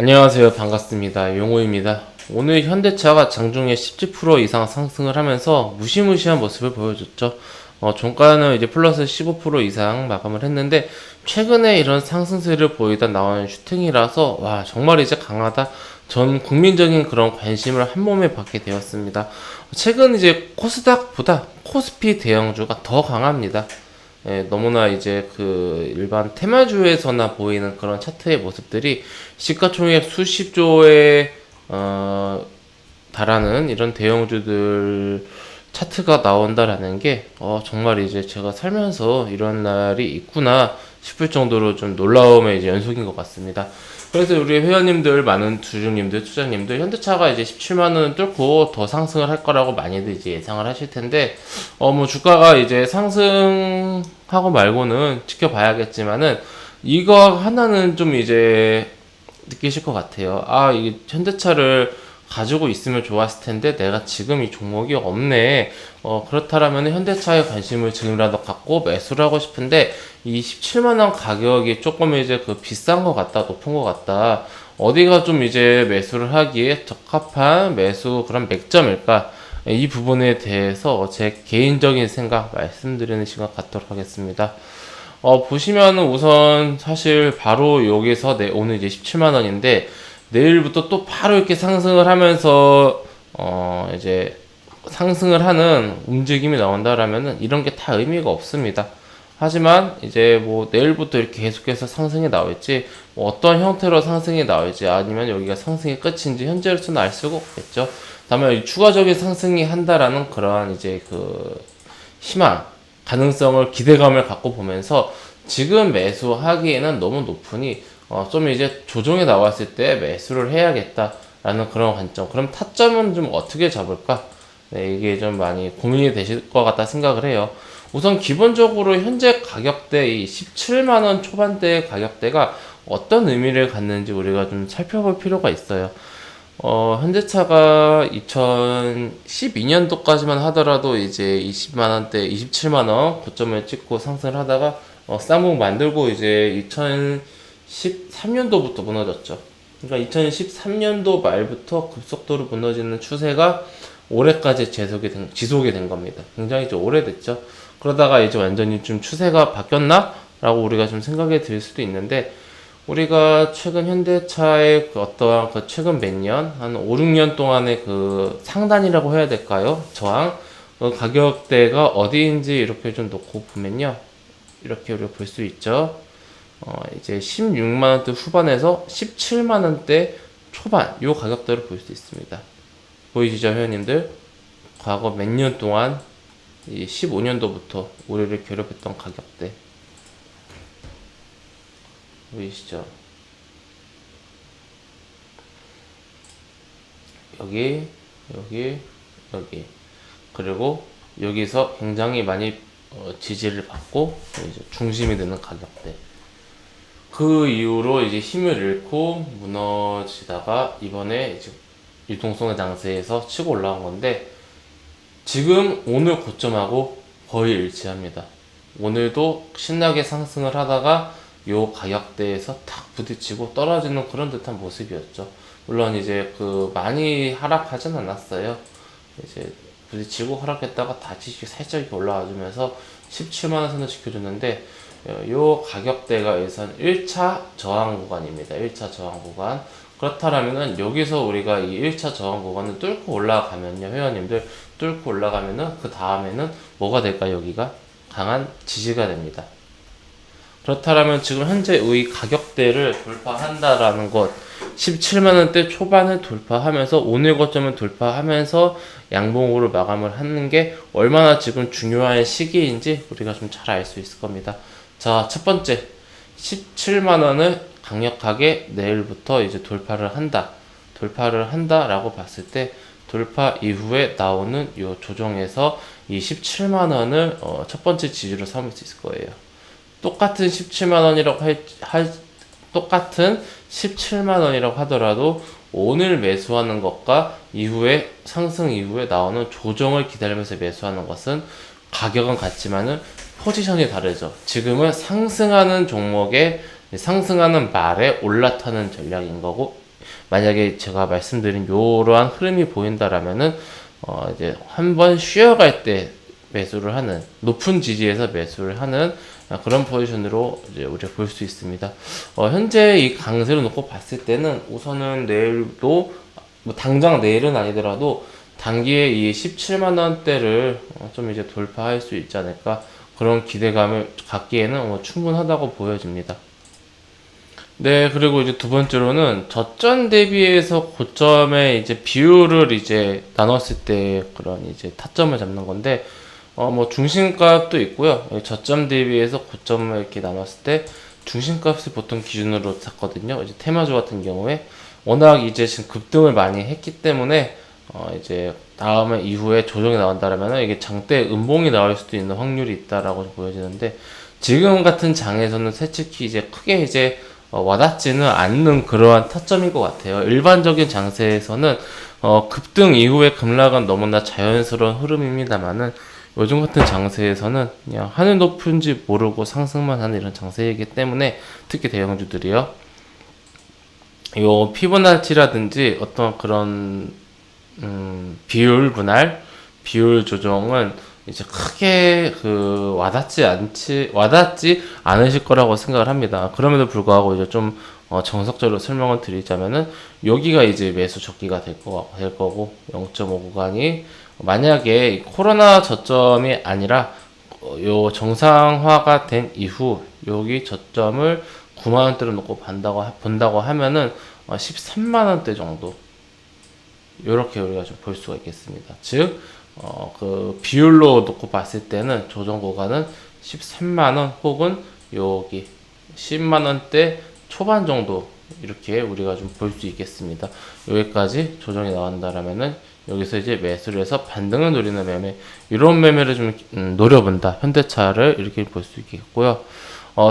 안녕하세요. 반갑습니다. 용호입니다. 오늘 현대차가 장중에 10% 이상 상승을 하면서 무시무시한 모습을 보여줬죠. 종가는 이제 플러스 15% 이상 마감을 했는데, 최근에 이런 상승세를 보이다 나오는 슈팅이라서 와 정말 이제 강하다, 전 국민적인 그런 관심을 한 몸에 받게 되었습니다. 최근 이제 코스닥보다 코스피 대형주가 더 강합니다. 예, 너무나 이제 그 일반 테마주에서나 보이는 그런 차트의 모습들이 시가총액 수십조에 달하는 이런 대형주들 차트가 나온다라는 게 정말 이제 제가 살면서 이런 날이 있구나 싶을 정도로 좀 놀라움의 이제 연속인 것 같습니다. 그래서 우리 회원님들, 많은 주주님들, 투자님들, 현대차가 이제 17만 원을 뚫고 더 상승을 할 거라고 많이들 이제 예상을 하실 텐데, 뭐 주가가 이제 상승하고 말고는 지켜봐야겠지만은, 이거 하나는 좀 이제 느끼실 것 같아요. 아, 이게 현대차를 가지고 있으면 좋았을 텐데 내가 지금 이 종목이 없네. 그렇다라면 현대차에 관심을 지금이라도 갖고 매수를 하고 싶은데 이 17만 원 가격이 조금 이제 그 비싼 것 같다, 높은 것 같다. 어디가 좀 이제 매수를 하기에 적합한 매수 그런 맥점일까? 이 부분에 대해서 제 개인적인 생각 말씀드리는 시간 갖도록 하겠습니다. 보시면은 우선 사실 바로 여기서 오늘 이제 17만 원인데 내일부터 또 바로 이렇게 상승을 하면서 이제 상승을 하는 움직임이 나온다라면은 이런 게 다 의미가 없습니다. 하지만 이제 뭐 내일부터 이렇게 계속해서 상승이 나올지, 뭐 어떤 형태로 상승이 나올지, 아니면 여기가 상승의 끝인지 현재로서는 알 수가 없겠죠. 다만 추가적인 상승이 한다라는 그러한 이제 그 희망, 가능성을, 기대감을 갖고 보면서 지금 매수하기에는 너무 높으니 좀 이제 조정에 나왔을 때 매수를 해야겠다라는 그런 관점. 그럼 타점은 좀 어떻게 잡을까? 네, 이게 좀 많이 고민이 되실 것 같다 생각을 해요. 우선 기본적으로 현재 가격대, 이 17만원 초반대의 가격대가 어떤 의미를 갖는지 우리가 좀 살펴볼 필요가 있어요. 현대차가 2012년도까지만 하더라도 이제 20만원대, 27만원 고점을 찍고 상승을 하다가 쌍봉 만들고 이제 2013년도부터 무너졌죠. 그러니까 2013년도 말부터 급속도로 무너지는 추세가 올해까지 지속이 된 겁니다. 굉장히 좀 오래됐죠. 그러다가 이제 완전히 좀 추세가 바뀌었나? 라고 우리가 좀 생각이 들 수도 있는데, 우리가 최근 현대차의 그 어떠한 그 최근 몇 년, 한 5, 6년 동안의 그 상단이라고 해야 될까요? 저항? 그 가격대가 어디인지 이렇게 좀 놓고 보면요. 이렇게 우리가 볼 수 있죠. 이제 16만원대 후반에서 17만원대 초반, 요 가격대를 볼 수 있습니다. 보이시죠, 회원님들? 과거 몇 년 동안 이 15년도부터 우리를 괴롭혔던 가격대. 보이시죠? 여기, 여기, 여기. 그리고 여기서 굉장히 많이 지지를 받고 이제 중심이 되는 가격대. 그 이후로 이제 힘을 잃고 무너지다가 이번에 이제 유동성의 장세에서 치고 올라온 건데, 지금 오늘 고점하고 거의 일치합니다. 오늘도 신나게 상승을 하다가 요 가격대에서 탁 부딪히고 떨어지는 그런 듯한 모습이었죠. 물론 이제 그 많이 하락하진 않았어요. 이제 부딪히고 하락했다가 다시 살짝 이렇게 올라와 주면서 17만원 선을 지켜줬는데, 요 가격대가 일단 1차 저항 구간입니다. 1차 저항 구간. 그렇다면은 여기서 우리가 이 1차 저항 구간을 뚫고 올라가면요, 회원님들, 뚫고 올라가면은 그 다음에는 뭐가 될까? 여기가 강한 지지가 됩니다. 그렇다면 지금 현재 의 가격대를 돌파한다라는 것, 17만원대 초반을 돌파하면서 오늘 고점을 돌파하면서 양봉으로 마감을 하는 게 얼마나 지금 중요한 시기인지 우리가 좀 잘 알 수 있을 겁니다. 자, 첫 번째, 17만원을 강력하게 내일부터 이제 돌파를 한다라고 봤을 때, 돌파 이후에 나오는 이 조정에서 이 17만원을 첫 번째 지지로 삼을 수 있을 거예요. 똑같은 17만원이라고 똑같은 17만원이라고 하더라도 오늘 매수하는 것과 이후에 상승 이후에 나오는 조정을 기다리면서 매수하는 것은 가격은 같지만은 포지션이 다르죠. 지금은 상승하는 종목에 상승하는 말에 올라타는 전략인 거고, 만약에 제가 말씀드린 요러한 흐름이 보인다라면은 이제 한번 쉬어갈 때 매수를 하는, 높은 지지에서 매수를 하는 그런 포지션으로 이제 우리가 볼 수 있습니다. 현재 이 강세를 놓고 봤을 때는 우선은 내일도 뭐 당장 내일은 아니더라도 단기에 이 17만 원대를 좀 이제 돌파할 수 있지 않을까, 그런 기대감을 갖기에는 충분하다고 보여집니다. 네, 그리고 이제 두 번째로는 저점 대비해서 고점의 이제 비율을 이제 나눴을 때 그런 이제 타점을 잡는 건데, 뭐 중심값도 있고요. 저점 대비해서 고점을 이렇게 나눴을 때 중심값을 보통 기준으로 잡거든요. 이제 테마주 같은 경우에 워낙 이제 지금 급등을 많이 했기 때문에 이제 다음에 이후에 조정이 나온다라면 이게 장대 음봉이 나올 수도 있는 확률이 있다라고 보여지는데, 지금 같은 장에서는 솔직히 이제 크게 이제 와닿지는 않는 그러한 타점인 것 같아요. 일반적인 장세에서는 급등 이후에 급락은 너무나 자연스러운 흐름입니다만은, 요즘 같은 장세에서는 그냥 하늘 높은지 모르고 상승만 하는 이런 장세이기 때문에, 특히 대형주들이요, 요 피보나치라든지 어떤 그런 비율 분할, 비율 조정은 이제 크게 와닿지 않으실 거라고 생각을 합니다. 그럼에도 불구하고 이제 좀 정석적으로 설명을 드리자면은, 여기가 이제 매수 적기가 될 거고 0.5 구간이 만약에 코로나 저점이 아니라 요 정상화가 된 이후 여기 저점을 9만 원대로 놓고 본다고 하면은 13만 원대 정도, 이렇게 우리가 좀 볼 수가 있겠습니다. 즉, 그 비율로 놓고 봤을 때는 조정 구간은 13만원 혹은 여기 10만원대 초반 정도, 이렇게 우리가 좀 볼 수 있겠습니다. 여기까지 조정이 나온다라면은 여기서 이제 매수를 해서 반등을 노리는 매매, 이런 매매를 좀 노려본다, 현대차를 이렇게 볼 수 있겠고요.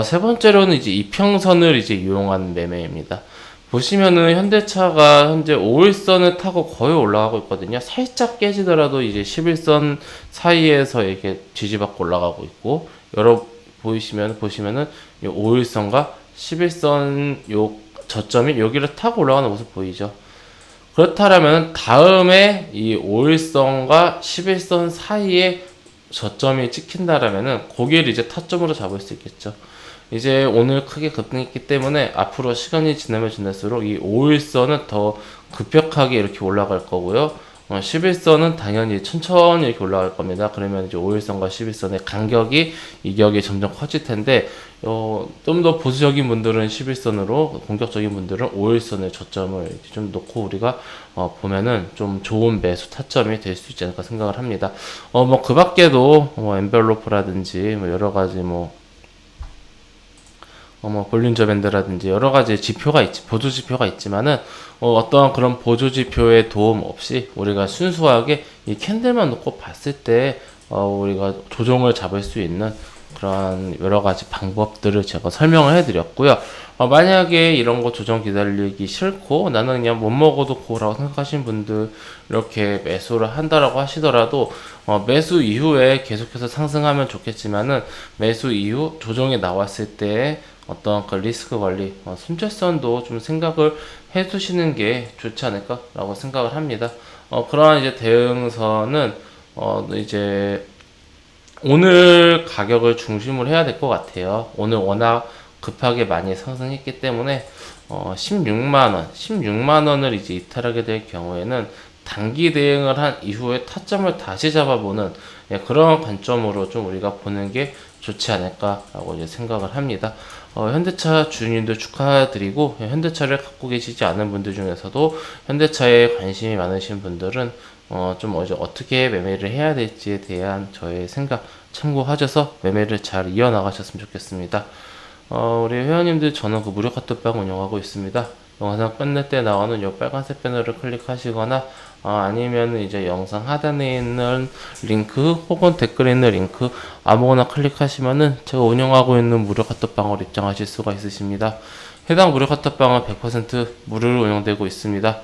세 번째로는 이제 이평선을 이제 이용한 매매입니다. 보시면은 현대차가 현재 5일선을 타고 거의 올라가고 있거든요. 살짝 깨지더라도 이제 11선 사이에서 이렇게 지지받고 올라가고 있고, 보시면은 이 5일선과 11선 요 저점이 여기를 타고 올라가는 모습 보이죠. 그렇다면 다음에 이 5일선과 11선 사이에 저점이 찍힌다라면은 거기를 이제 타점으로 잡을 수 있겠죠. 이제 오늘 크게 급등했기 때문에 앞으로 시간이 지나면 지날수록 이 5일선은 더 급격하게 이렇게 올라갈 거고요. 11선은 당연히 천천히 이렇게 올라갈 겁니다. 그러면 이제 5일선과 11선의 이격이 점점 커질 텐데, 좀 더 보수적인 분들은 11선으로, 공격적인 분들은 5일선의 저점을 좀 놓고 우리가 보면은 좀 좋은 매수 타점이 될 수 있지 않을까 생각을 합니다. 뭐 그 밖에도 엔벨로프라든지 뭐 여러 가지 볼린저 밴드라든지 여러 가지 보조 지표가 있지만은, 어떠한 그런 보조 지표의 도움 없이 우리가 순수하게 이 캔들만 놓고 봤을 때, 우리가 조정을 잡을 수 있는 그런 여러 가지 방법들을 제가 설명을 해드렸고요. 만약에 이런 거 조정 기다리기 싫고 나는 그냥 못 먹어도 고라고 생각하시는 분들, 이렇게 매수를 한다라고 하시더라도 매수 이후에 계속해서 상승하면 좋겠지만은, 매수 이후 조정이 나왔을 때 어떤 그 리스크 관리, 손절선도 좀 생각을 해 두시는 게 좋지 않을까라고 생각을 합니다. 그러한 이제 대응선은 이제 오늘 가격을 중심으로 해야 될 것 같아요. 오늘 워낙 급하게 많이 상승했기 때문에 16만 원을 이제 이탈하게 될 경우에는 단기 대응을 한 이후에 타점을 다시 잡아보는, 그런 관점으로 좀 우리가 보는 게 좋지 않을까라고 이제 생각을 합니다. 현대차 주주님들 축하드리고, 현대차를 갖고 계시지 않은 분들 중에서도 현대차에 관심이 많으신 분들은 좀 이제 어떻게 매매를 해야 될지에 대한 저의 생각 참고하셔서 매매를 잘 이어나가셨으면 좋겠습니다. 우리 회원님들, 저는 그 무료 카톡방 운영하고 있습니다. 영상 끝낼 때 나오는 이 빨간색 배너를 클릭하시거나, 아니면 이제 영상 하단에 있는 링크 혹은 댓글에 있는 링크 아무거나 클릭하시면은 제가 운영하고 있는 무료 카톡방으로 입장하실 수가 있으십니다. 해당 무료 카톡방은 100% 무료로 운영되고 있습니다.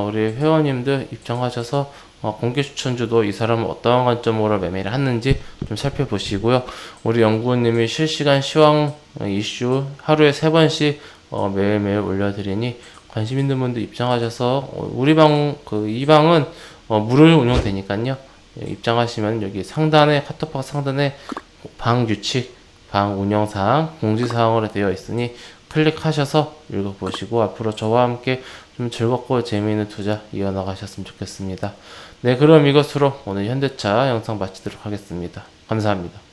우리 회원님들 입장하셔서 공개 추천주도 이 사람은 어떠한 관점으로 매매를 하는지 좀 살펴보시고요. 우리 연구원님이 실시간 시황 이슈 하루에 3번씩 매일매일 올려드리니 관심 있는 분들 입장하셔서 우리 방 이 방은 무료 운영되니까요. 입장하시면 여기 상단에 카톡방 상단에 방 규칙, 방 운영사항, 공지사항으로 되어 있으니 클릭하셔서 읽어보시고 앞으로 저와 함께 좀 즐겁고 재미있는 투자 이어나가셨으면 좋겠습니다. 네, 그럼 이것으로 오늘 현대차 영상 마치도록 하겠습니다. 감사합니다.